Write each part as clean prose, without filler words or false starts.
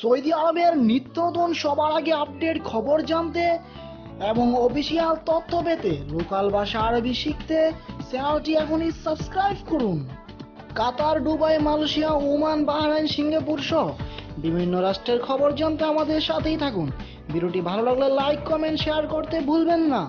Saudi আরবের নিত্য নতুন সবার আগে আপডেট খবর জানতে এবং অফিসিয়াল তথ্য পেতে লোকাল ভাষা আরবি শিখতে চ্যানেলটি এখনই সাবস্ক্রাইব করুন। Qatar, Dubai, Malaysia, Oman, Bahrain, Singapore সহ বিভিন্ন রাষ্ট্রের খবর জানতে আমাদের সাথেই থাকুন। ভিডিওটি ভালো লাগলে লাইক, কমেন্ট, শেয়ার করতে ভুলবেন না।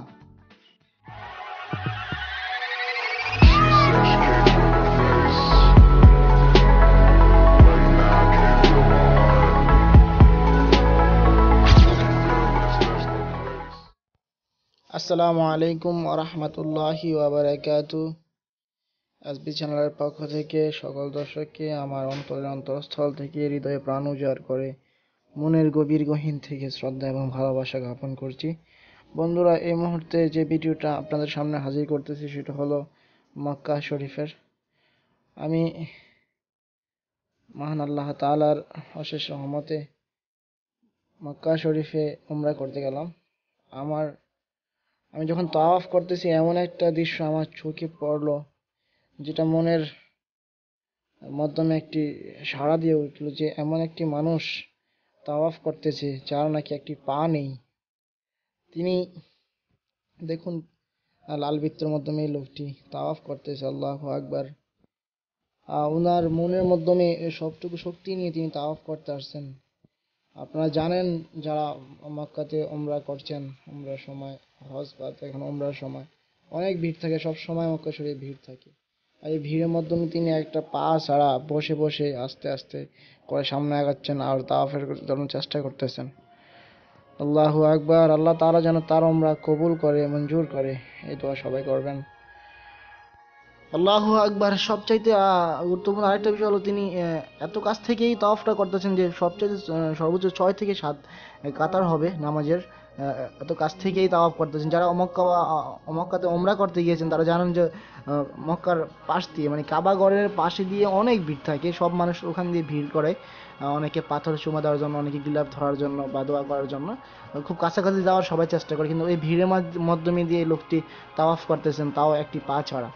আসসালামু আলাইকুম ওয়া রাহমাতুল্লাহি ওয়া বারাকাতুহু। এসবি চ্যানেলের পক্ষ থেকে সকল দর্শককে আমার অন্তরস্থল থেকে হৃদয়ে প্রাণ উজাড় করে মনের গভীর গহীন থেকে শ্রদ্ধা এবং ভালোবাসা জ্ঞাপন করছি। বন্ধুরা, এই মুহূর্তে যে ভিডিওটা আপনাদের সামনে হাজির করতেছি সেটা হলো মক্কা শরীফের। আমি মহান আল্লাহ তাআলার অশেষ রহমতে মক্কা শরীফে উমরা করতে গেলাম। আমি যখন তাওয়াফ করতেছি এমন একটা দৃশ্য আমার চোখে পড়লো, যেটা মনের মাধ্যমে একটি সাড়া দিয়ে উঠল যে এমন একটি মানুষ তাওয়াফ করতেছে যার নাকি একটি পা নেই। তিনি দেখুন, লাল বৃত্তের মাধ্যমে এই লোকটি তাওয়াফ করতেছে। আল্লাহু আকবার। ওনার মনের মাধ্যমে সবটুকু শক্তি নিয়ে তিনি তাওয়াফ করতে আসছেন। আপনারা জানেন, যারা মক্কাতে উমরা করছেন, উমরার সময় হজ বা এখন উমরার সময় অনেক ভিড় থাকে, সব সময় মক্কা শরীফে ভিড় থাকে। আর এই ভিড়ের মাধ্যমে তিনি একটা পা ছাড়া বসে বসে আস্তে আস্তে করে সামনে আগাচ্ছেন আর তাওয়াফের জন্য চেষ্টা করতেছেন। আল্লাহু আকবার। আল্লাহ তাআলা যেন তার উমরা কবুল করে, মঞ্জুর করে, এই দোয়া সবাই করবেন। আল্লাহু আকবার। সবচাইতে গুরুত্বপূর্ণ আরেকটা বিষয় হলো তিনি এত কাছ থেকেই তাওয়াফটা করতেছেন যে সবচাইতে সর্বোচ্চ 6 থেকে 7 কাতার হবে নামাজের। এত কাছ থেকেই তাওয়াফ করতেছেন। যারা মক্কাতে ওমরা করতে গিয়েছেন তারা জানেন যে মক্কার পাশ দিয়ে, মানে কাবা ঘরের পাশে দিয়ে অনেক ভিড় থাকে। সব মানুষ ওখান দিয়ে ভিড় করে, অনেকে পাথর চুমা দেওয়ার জন্য, অনেকে গিলাফ ধরার জন্য বা দোয়া করার জন্য খুব কাছাকাছি যাওয়ার সবাই চেষ্টা করে, কিন্তু এই ভিড়ের মাধ্যমে দিয়ে লোকটি তাওয়াফ করতেছেন, তাও একটি পা ছাড়া।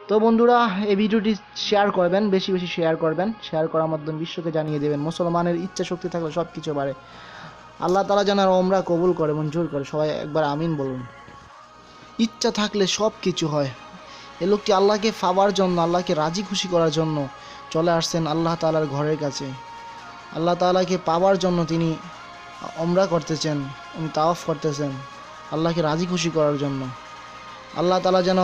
তো বন্ধুরা, এই ভিডিওটি শেয়ার করবেন, বেশি বেশি শেয়ার করবেন। শেয়ার করার মাধ্যমে বিশ্বকে জানিয়ে দেবেন মুসলমানের ইচ্ছা শক্তি থাকলে সব কিছু পারে। আল্লাহ তাআলা যেন ওমরা কবুল করে, মঞ্জুর করে। সবাই একবার আমিন বলুন। ইচ্ছা থাকলে সব কিছু হয়। এ লোকটি আল্লাহকে পাওয়ার জন্য, আল্লাহকে রাজি খুশি করার জন্য চলে আসছেন আল্লাহ তাআলার ঘরের কাছে। আল্লাহ তাআলাকে পাওয়ার জন্য তিনি ওমরা করতেছেন, উনি তাওয়াফ করতেছেন আল্লাহকে রাজি খুশি করার জন্য। আল্লাহ তাআলা যেন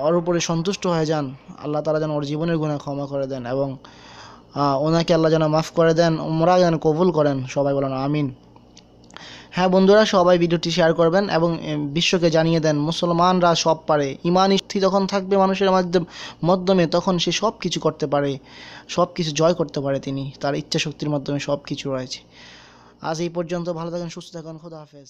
ওর উপরে সন্তুষ্ট হয়ে যান। আল্লাহ তাআলা যেন ওর জীবনের গুনাহ ক্ষমা করে দেন এবং ওনাকে আল্লাহ যেন মাফ করে দেন, উমরা যেন কবুল করেন। সবাই বলেন আমিন। হ্যাঁ বন্ধুরা, সবাই ভিডিওটি শেয়ার করবেন এবং বিশ্বকে জানিয়ে দেন মুসলমানরা সব পারে। ঈমান স্থির যখন থাকবে মানুষের মাধ্যমে, তখন সে সব কিছু করতে পারে, সব কিছু জয় করতে পারে। তিনি তার ইচ্ছা শক্তির মাধ্যমে সব কিছু রয়েছে। আজ এই পর্যন্ত। ভালো থাকুন, সুস্থ থাকুন। খোদা হাফেজ।